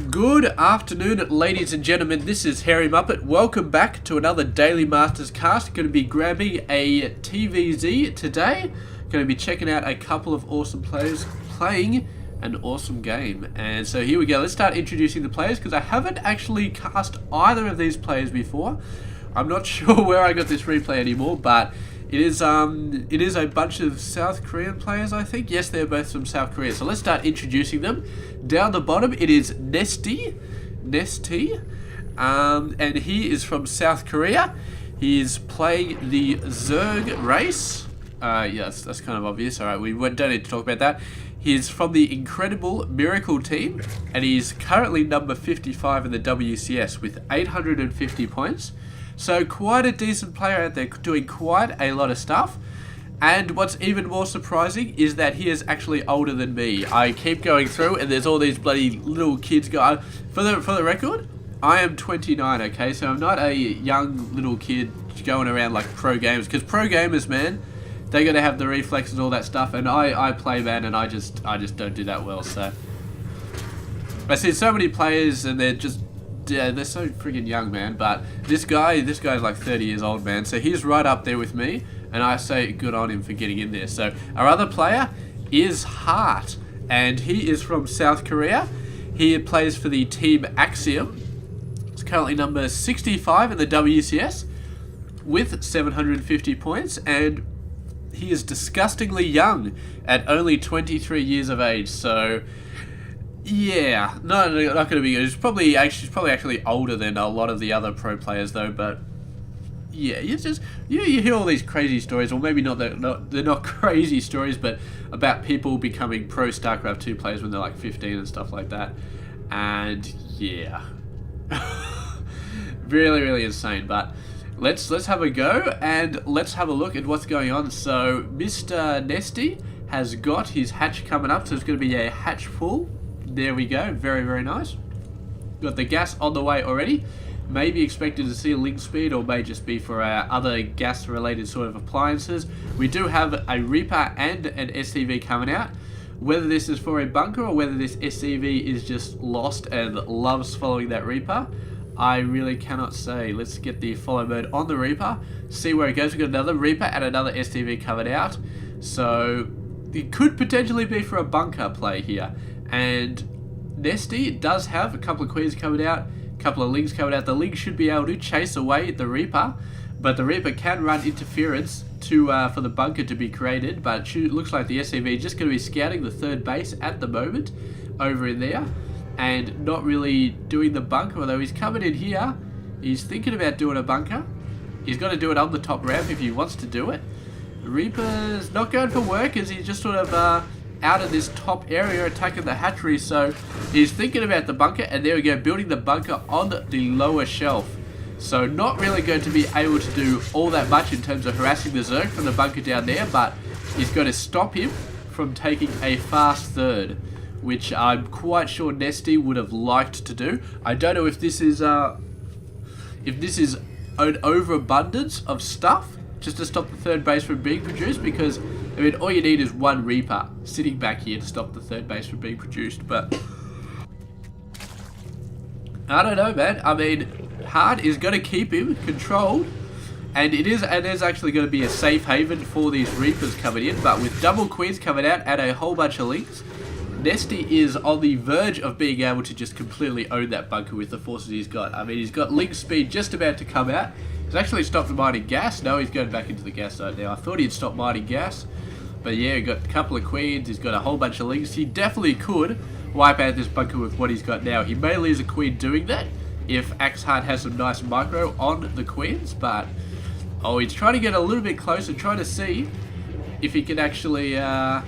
Good afternoon, ladies and gentlemen. This is Harry Muppet. Welcome back to another Daily Masters cast. Going to be grabbing a TvZ today. Going to be checking out a couple of awesome players playing an awesome game. And so here we go. Let's start introducing the players because I haven't actually cast either of these players before. I'm not sure where I got this replay anymore, but it is a bunch of South Korean players, I think. Yes, they're both from South Korea. So let's start introducing them. Down the bottom, it is NesTea, and he is from South Korea. He is playing the Zerg race. Yes, that's kind of obvious. All right, we don't need to talk about that. He's from the incredible Miracle team, and he's currently number 55 in the WCS with 850 points. So quite a decent player out there, doing quite a lot of stuff. And what's even more surprising is that he is actually older than me. I keep going through and there's all these bloody little kids going. For the record, I am 29, okay? So I'm not a young little kid going around like pro gamers. Because pro gamers, man, they're going to have the reflexes and all that stuff. And I play, man, and I just don't do that well. So I see so many players and they're just... yeah, they're so freaking young, man. But this guy's like 30 years old, man. So he's right up there with me, and I say good on him for getting in there. So our other player is Hart, and he is from South Korea. He plays for the team Axiom. He's currently number 65 in the WCS with 750 points, and he is disgustingly young at only 23 years of age. So yeah, not going to be good. He's probably actually older than a lot of the other pro players though. But yeah, you hear all these crazy stories, or maybe they're not crazy stories, but about people becoming pro Starcraft 2 players when they're like 15 and stuff like that. And yeah, really insane. But let's have a go and let's have a look at what's going on. So Mr. NesTea has got his hatch coming up, so it's going to be a hatch full. There we go, very nice. Got the gas on the way already. Maybe expected to see a link speed, or may just be for our other gas related sort of appliances. We do have a Reaper and an SCV coming out. Whether this is for a bunker or whether this SCV is just lost and loves following that Reaper, I really cannot say. Let's get the follow mode on the Reaper, see where it goes. We've got another Reaper and another SCV coming out. So it could potentially be for a bunker play here. And NesTea does have a couple of queens coming out, a couple of links coming out. The link should be able to chase away the Reaper, but the Reaper can run interference for the bunker to be created. But it looks like the SCV is just going to be scouting the third base at the moment over in there and not really doing the bunker, although he's coming in here. He's thinking about doing a bunker. He's got to do it on the top ramp if he wants to do it. Reaper's not going for work as he's just sort of out of this top area attacking the hatchery. So he's thinking about the bunker, and there we go, building the bunker on the lower shelf. So not really going to be able to do all that much in terms of harassing the Zerg from the bunker down there, but he's going to stop him from taking a fast third, which I'm quite sure NesTea would have liked to do. I don't know if this is an overabundance of stuff just to stop the third base from being produced, because I mean, all you need is one Reaper sitting back here to stop the third base from being produced. But I don't know, man. I mean, Hart is going to keep him controlled, and there's actually going to be a safe haven for these Reapers coming in. But with double queens coming out and a whole bunch of links, NesTea is on the verge of being able to just completely own that bunker with the forces he's got. I mean, he's got link speed just about to come out. He's actually stopped mining gas. No, he's going back into the gas zone now. I thought he'd stop mining gas. But yeah, he got a couple of queens. He's got a whole bunch of links. He definitely could wipe out this bunker with what he's got now. He may lose a queen doing that if Axehart has some nice micro on the queens. But, oh, he's trying to get a little bit closer, trying to see if he can actually... hit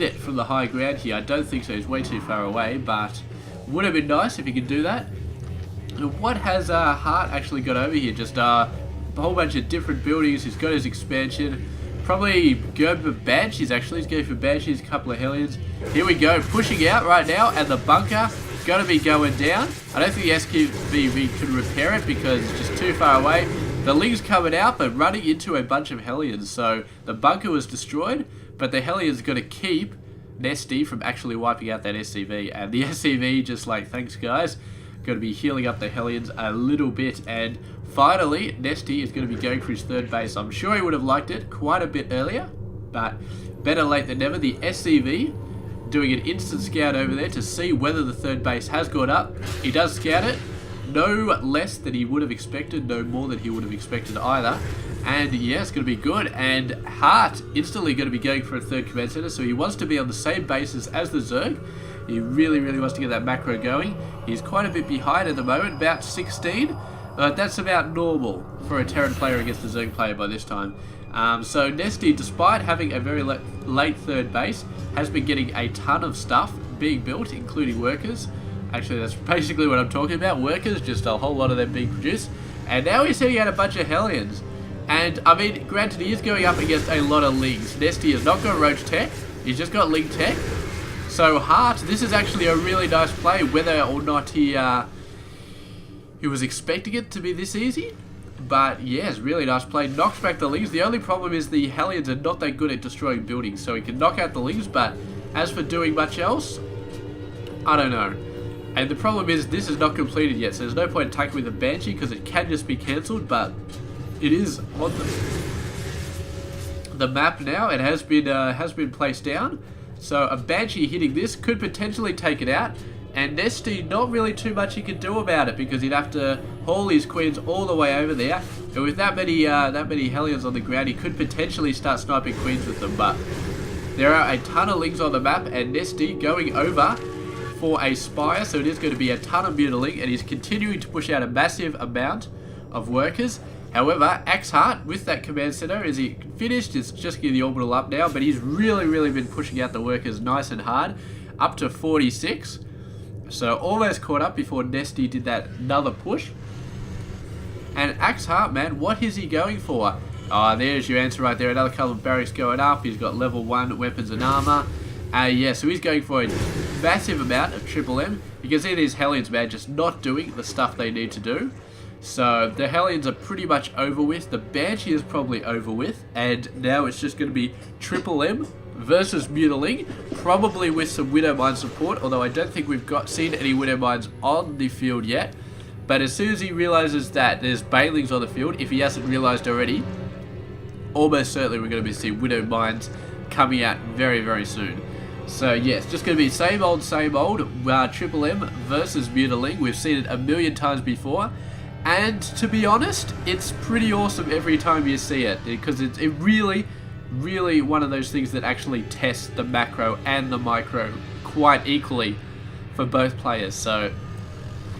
it from the high ground here. I don't think so. He's way too far away, but would have been nice if he could do that. What has Hart actually got over here? Just a whole bunch of different buildings. He's got his expansion. Probably go for Banshees, actually. He's going for Banshees, a couple of Hellions. Here we go, pushing out right now, and the bunker going to be going down. I don't think the SQV can repair it because it's just too far away. The Ling's coming out, but running into a bunch of Hellions. So the bunker was destroyed, but the Hellions got to keep NesTea from actually wiping out that SCV. And the SCV just like, thanks guys, going to be healing up the Hellions a little bit. And finally, NesTea is going to be going for his third base. I'm sure he would have liked it quite a bit earlier, but better late than never. The SCV doing an instant scout over there to see whether the third base has gone up. He does scout it. No less than he would have expected, no more than he would have expected either. And yeah, it's going to be good. And Hart instantly going to be going for a third command center, so he wants to be on the same basis as the Zerg. He really, really wants to get that macro going. He's quite a bit behind at the moment, about 16. That's about normal for a Terran player against a Zerg player by this time. So NesTea, despite having a very late third base, has been getting a ton of stuff being built, including workers. Actually, that's basically what I'm talking about. Workers, just a whole lot of them being produced. And now he's sending out a bunch of Hellions. And, I mean, granted, he is going up against a lot of Lings. NesTea has not got Roach Tech. He's just got Ling Tech. So, Hart, this is actually a really nice play, whether or not he was expecting it to be this easy. But, yes, really nice play. Knocks back the Lings. The only problem is the Hellions are not that good at destroying buildings. So, he can knock out the Lings, but as for doing much else, I don't know. And the problem is, this is not completed yet, so there's no point in taking with a Banshee, because it can just be cancelled, but it is on the map now. It has been placed down. So a Banshee hitting this could potentially take it out, and NesTea, not really too much he can do about it, because he'd have to haul his queens all the way over there. And with that many Hellions on the ground, he could potentially start sniping queens with them, but there are a ton of Lings on the map, and NesTea going over for a Spire, so it is going to be a ton of mutiling, and he's continuing to push out a massive amount of workers. However, Axeheart with that command center, is he finished? It's just getting the orbital up now, but he's really been pushing out the workers nice and hard, up to 46. So almost caught up before NesTea did that another push. And Axeheart, man, what is he going for? There's your answer right there. Another couple of barracks going up. He's got level 1 weapons and armor. Yeah, so he's going for a massive amount of Triple M. You can see these Hellions, man, just not doing the stuff they need to do. So the Hellions are pretty much over with. The Banshee is probably over with. And now it's just going to be Triple M versus Mutiling. Probably with some Widowmine support, although I don't think we've seen any Widowmines on the field yet. But as soon as he realizes that there's Banelings on the field, if he hasn't realized already, almost certainly we're going to be seeing Widowmines coming out very soon. So yes, just going to be same old Triple M versus Mutiling. We've seen it a million times before, and to be honest, it's pretty awesome every time you see it, because it's really one of those things that actually tests the macro and the micro quite equally for both players. So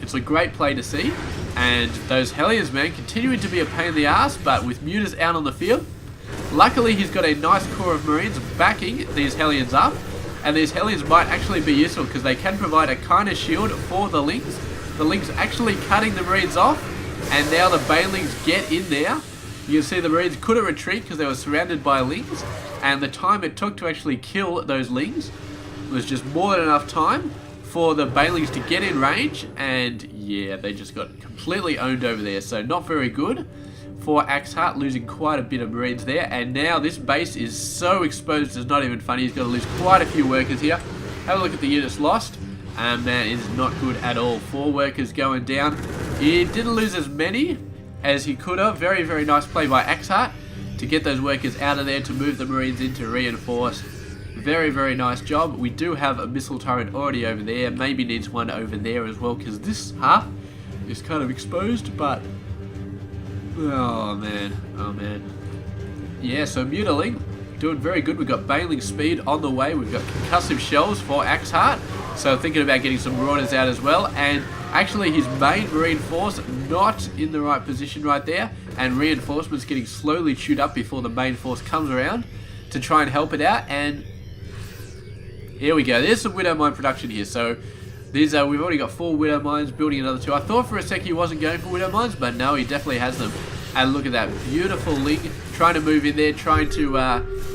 it's a great play to see, and those Hellions, man, continuing to be a pain in the ass, but with Mutas out on the field, luckily he's got a nice core of Marines backing these Hellions up. And these Hellions might actually be useful, because they can provide a kind of shield for the Lings. The Lings actually cutting the Marines off, and now the Banelings get in there. You can see the Marines couldn't retreat because they were surrounded by Lings, and the time it took to actually kill those Lings was just more than enough time for the Banelings to get in range, and yeah, they just got completely owned over there. So not very good for Axeheart, losing quite a bit of Marines there, and now this base is so exposed it's not even funny. He's going to lose quite a few workers here. Have a look at the units lost, and man, it is not good at all. 4 workers going down. He didn't lose as many as he could have. Very nice play by Axeheart to get those workers out of there, to move the Marines in to reinforce. Very nice job. We do have a missile turret already over there, maybe needs one over there as well, because this half is kind of exposed, but oh man. Yeah, so Mutiling doing very good. We've got Baneling speed on the way. We've got concussive shells for Axeheart, so thinking about getting some Marauders out as well. And actually his main Marine force not in the right position right there, and reinforcements getting slowly chewed up before the main force comes around to try and help it out. And here we go. There's some Widowmine production here. So these we've already got 4 Widowmines, building another 2. I thought for a sec he wasn't going for Widowmines, but no, he definitely has them. And look at that beautiful Ling trying to move in there, trying to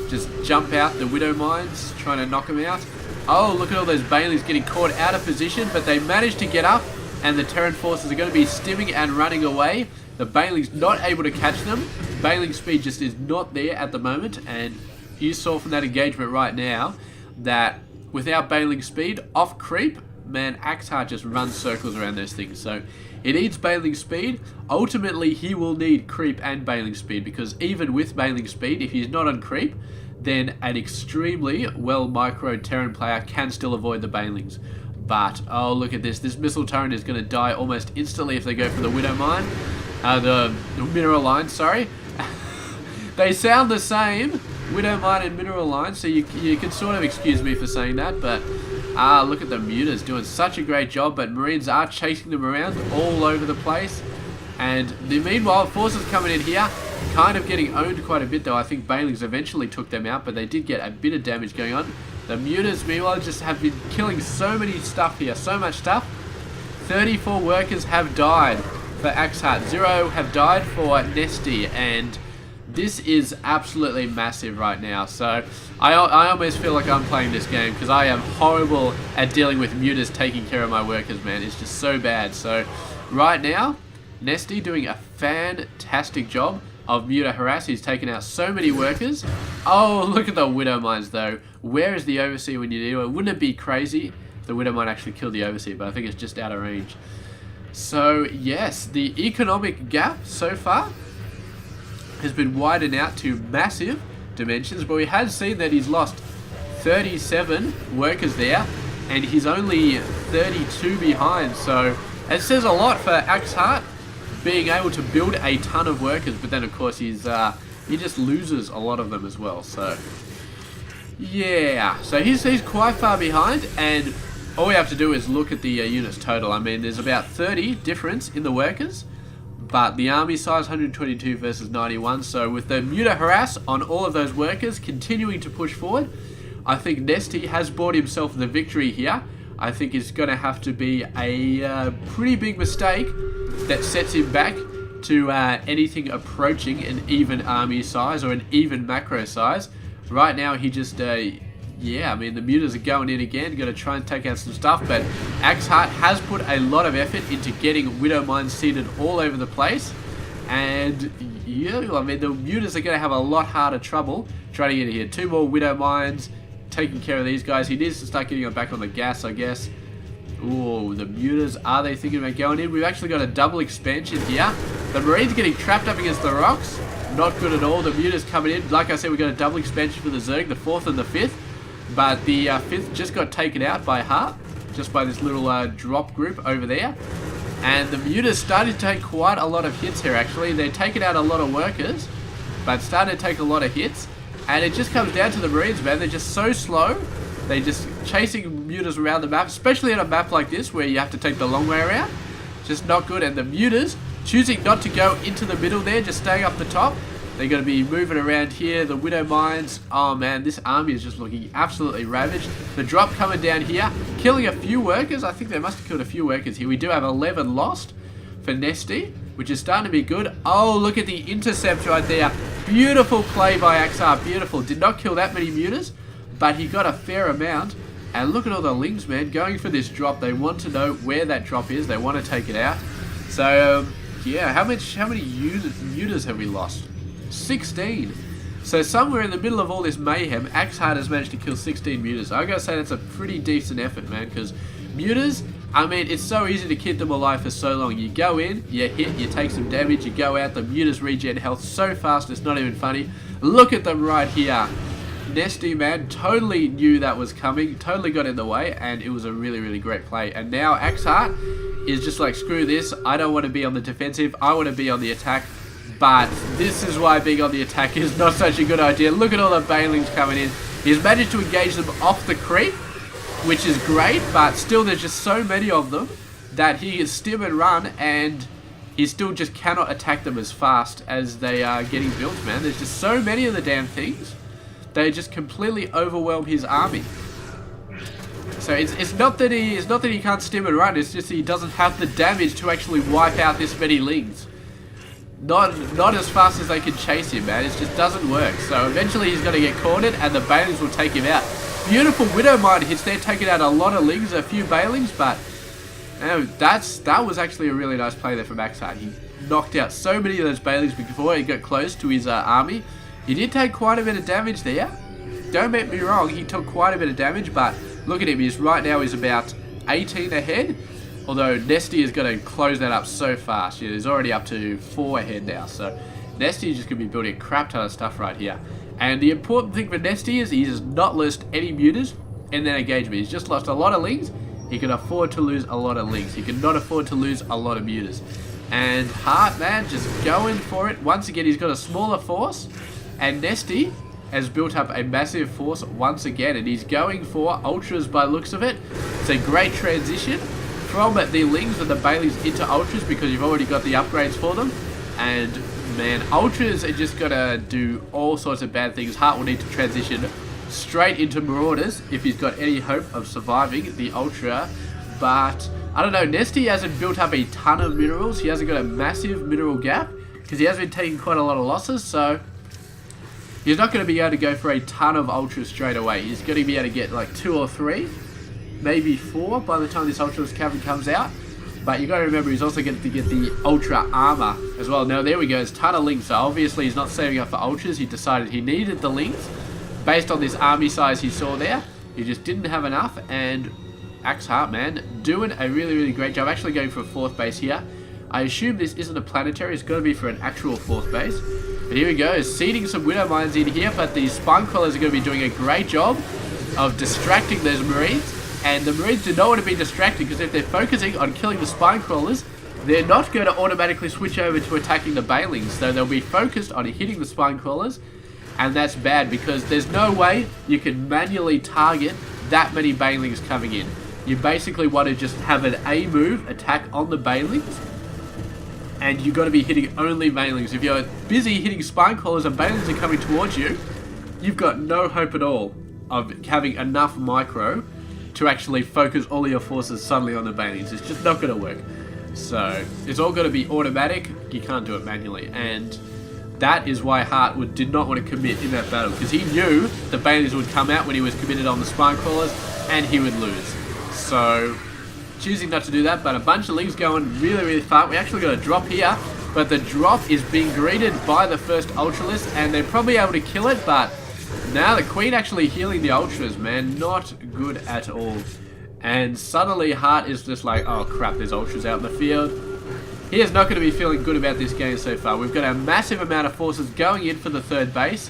just jump out the Widowmines, trying to knock them out. Oh, look at all those Banelings getting caught out of position, but they managed to get up, and the Terran forces are going to be stimming and running away. The Banelings not able to catch them. Baneling speed just is not there at the moment, and you saw from that engagement right now that without bailing speed, off creep, man, Axeheart just runs circles around those things. So it needs bailing speed. Ultimately, he will need creep and bailing speed, because even with bailing speed, if he's not on creep, then an extremely well microed Terran player can still avoid the bailings. But, oh, look at this. This missile turret is going to die almost instantly if they go for the Widow Mine. The Mineral Line, sorry. They sound the same, Widow Mine and Mineral Line, so you can sort of excuse me for saying that, but look at the Mutas doing such a great job, but Marines are chasing them around all over the place. And the meanwhile, forces coming in here, kind of getting owned quite a bit though. I think Bailings eventually took them out, but they did get a bit of damage going on. The Mutas, meanwhile, just have been killing so many stuff here, so much stuff. 34 workers have died for Axeheart, 0 have died for NesTea, and this is absolutely massive right now. So I almost feel like I'm playing this game, because I am horrible at dealing with Mutas taking care of my workers, man. It's just so bad. So right now, NesTea doing a fantastic job of Muta harass. He's taken out so many workers. Oh, look at the Widow Mines though. Where is the Overseer when you need it? Wouldn't it be crazy if the Widow Mine actually killed the Overseer? But I think it's just out of range. So yes, the economic gap so far has been widened out to massive dimensions, but we have seen that he's lost 37 workers there, and he's only 32 behind. So it says a lot for Axeheart being able to build a ton of workers, but then of course he just loses a lot of them as well. So yeah, so he's quite far behind, and all we have to do is look at the units total. I mean, there's about 30 difference in the workers, but the army size 122 versus 91. So with the Muta harass on all of those workers continuing to push forward, I think NesTea has bought himself the victory here. I think it's going to have to be a pretty big mistake that sets him back to anything approaching an even army size or an even macro size. Right now he just, yeah, I mean the Mutas are going in again, going to try and take out some stuff, but Axeheart has put a lot of effort into getting Widow Mines seeded all over the place, and yeah, I mean the Mutas are going to have a lot harder trouble trying to get in here. 2 more Widow Mines, taking care of these guys. He needs to start getting them back on the gas, I guess. Ooh, the Mutas, are they thinking about going in? We've actually got a double expansion here. The Marines getting trapped up against the rocks. Not good at all. The Mutas coming in. Like I said, we've got a double expansion for the Zerg, the 4th and the 5th. But the 5th just got taken out by Hart, just by this little drop group over there. And the Mutas started to take quite a lot of hits here, actually. They're taking out a lot of workers, but starting to take a lot of hits. And it just comes down to the Marines, man. They're just so slow. They're just chasing Mutas around the map, especially on a map like this where you have to take the long way around. Just not good. And the Mutas choosing not to go into the middle there, just staying up the top. They're going to be moving around here. The Widow Mines. Oh man, this army is just looking absolutely ravaged. The drop coming down here, killing a few workers. I think they must have killed a few workers here. We do have 11 lost for NesTea, which is starting to be good. Oh, look at the intercept right there. Beautiful play by Axeheart. Beautiful. Did not kill that many Mutas, but he got a fair amount. And look at all the Lings, man, going for this drop. They want to know where that drop is. They want to take it out. So yeah, how many Mutas have we lost? 16. So somewhere in the middle of all this mayhem, Axeheart has managed to kill 16 Mutas. I gotta say that's a pretty decent effort, man, because Mutas, I mean, it's so easy to keep them alive for so long. You go in, you hit, you take some damage, you go out, the Mutas regen health so fast, it's not even funny. Look at them right here. NesTea, man, totally knew that was coming, totally got in the way, and it was a really, really great play. And now Axeheart is just like, screw this, I don't want to be on the defensive, I want to be on the attack. But this is why being on the attack is not such a good idea. Look at all the Bailings coming in. He's managed to engage them off the creep, which is great, but still there's just so many of them that he can stim and run, and he still just cannot attack them as fast as they are getting built, man. There's just so many of the damn things. They just completely overwhelm his army. So it's not that he can't stim and run, it's just he doesn't have the damage to actually wipe out this many Lings. Not as fast as they can chase him, man. It just doesn't work. So eventually he's going to get cornered, and the Bailings will take him out. Beautiful Widow Mine hits there, taking out a lot of Lings, a few Bailings, but that was actually a really nice play there from Axeheart. He knocked out so many of those Bailings before he got close to his army. He did take quite a bit of damage there. Don't get me wrong, he took quite a bit of damage, but look at him, right now he's about 18 ahead. Although NesTea is going to close that up so fast. Yeah, he's already up to 4 ahead now. So NesTea is just going to be building a crap ton of stuff right here. And the important thing for NesTea is he has not lost any mutas in that engagement. He's just lost a lot of links. He can afford to lose a lot of links. He cannot afford to lose a lot of mutas. And Hart, man, just going for it. Once again, he's got a smaller force. And NesTea has built up a massive force once again. And he's going for ultras by the looks of it. It's a great transition from the Lings and the Baileys into ultras because you've already got the upgrades for them. And man, ultras are just gonna do all sorts of bad things. Hart will need to transition straight into Marauders if he's got any hope of surviving the ultra. But I don't know, NesTea hasn't built up a ton of minerals. He hasn't got a massive mineral gap because he has been taking quite a lot of losses. So he's not going to be able to go for a ton of ultras straight away. He's going to be able to get like 2 or 3, maybe 4 by the time this ultra cavern comes out. But you got to remember he's also going to get the ultra armor as well. Now there we go, there's a ton of links. So obviously he's not saving up for ultras. He decided he needed the links based on this army size he saw there. He just didn't have enough. And Axe Hart, man, doing a really, really great job. Actually going for a 4th base here. I assume this isn't a planetary. It's got to be for an actual 4th base. But here we go, seeding some Widow Mines in here. But the Spine Crawlers are going to be doing a great job of distracting those Marines. And the Marines do not want to be distracted because if they're focusing on killing the Spine Crawlers, they're not going to automatically switch over to attacking the Bailings. So they'll be focused on hitting the Spine Crawlers. And that's bad because there's no way you can manually target that many Bailings coming in. You basically want to just have an A move attack on the Bailings. And you've got to be hitting only Bailings. If you're busy hitting Spine Crawlers and Bailings are coming towards you, you've got no hope at all of having enough micro to actually focus all your forces suddenly on the Bailings. It's just not going to work. So it's all going to be automatic. You can't do it manually. And that is why Hart did not want to commit in that battle, because he knew the Bailings would come out when he was committed on the Spine Crawlers and he would lose. So choosing not to do that, but a bunch of Lings going really, really far. We actually got a drop here, but the drop is being greeted by the first Ultralist, and they're probably able to kill it, but now the Queen actually healing the Ultras, man. Not good at all. And suddenly Hart is just like, oh crap, there's Ultras out in the field. He is not going to be feeling good about this game so far. We've got a massive amount of forces going in for the 3rd base.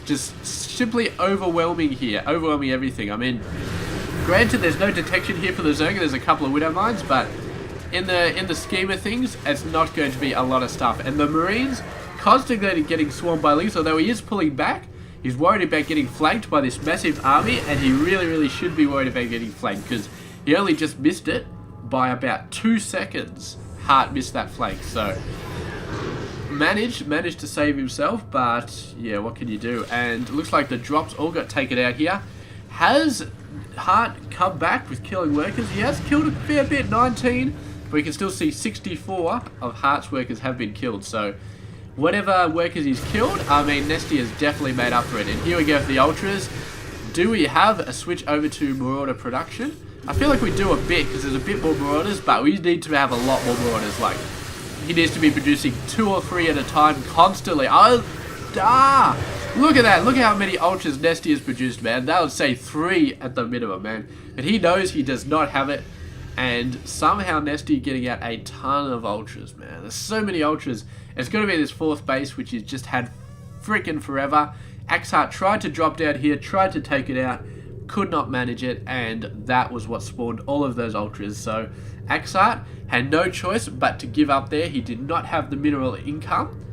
Just simply overwhelming here. Overwhelming everything. I mean, granted, there's no detection here for the Zerga. There's a couple of Widow Mines, but in the scheme of things, it's not going to be a lot of stuff. And the Marines constantly getting swarmed by Lings, although he is pulling back. He's worried about getting flanked by this massive army, and he really, really should be worried about getting flanked because he only just missed it by about 2 seconds. Hart missed that flank, so managed to save himself, but yeah, what can you do? And it looks like the drops all got taken out here. Has Hart come back with killing workers? He has killed a fair bit, 19, but we can still see 64 of Hart's workers have been killed, so whatever workers he's killed, I mean, NesTea has definitely made up for it. And here we go for the Ultras. Do we have a switch over to Marauder production? I feel like we do a bit because there's a bit more Marauders, but we need to have a lot more Marauders. Like, he needs to be producing 2 or 3 at a time constantly. Look at that. Look at how many Ultras NesTea has produced, man. That would say 3 at the minimum, man. But he knows he does not have it. And somehow NesTea getting out a ton of Ultras, man. There's so many Ultras. It's going to be this 4th base, which he's just had freaking forever. Axe Hart tried to drop down here, tried to take it out, could not manage it, and that was what spawned all of those Ultras. So Axe Hart had no choice but to give up there. He did not have the mineral income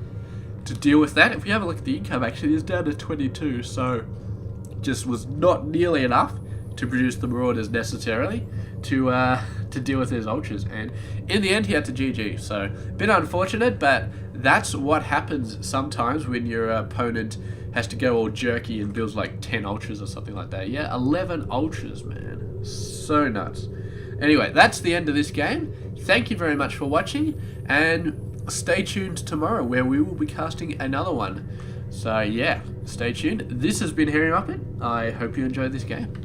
to deal with that. If we have a look at the income, actually, it's down to 22, so just was not nearly enough to produce the Marauders necessarily to deal with his Ultras, and in the end he had to GG. So a bit unfortunate, but that's what happens sometimes when your opponent has to go all jerky and builds like 10 Ultras or something like that. Yeah, 11 Ultras, man. So nuts. Anyway, that's the end of this game. Thank you very much for watching, and stay tuned tomorrow where we will be casting another one. So yeah, stay tuned. This has been Harry Muppet. I hope you enjoyed this game.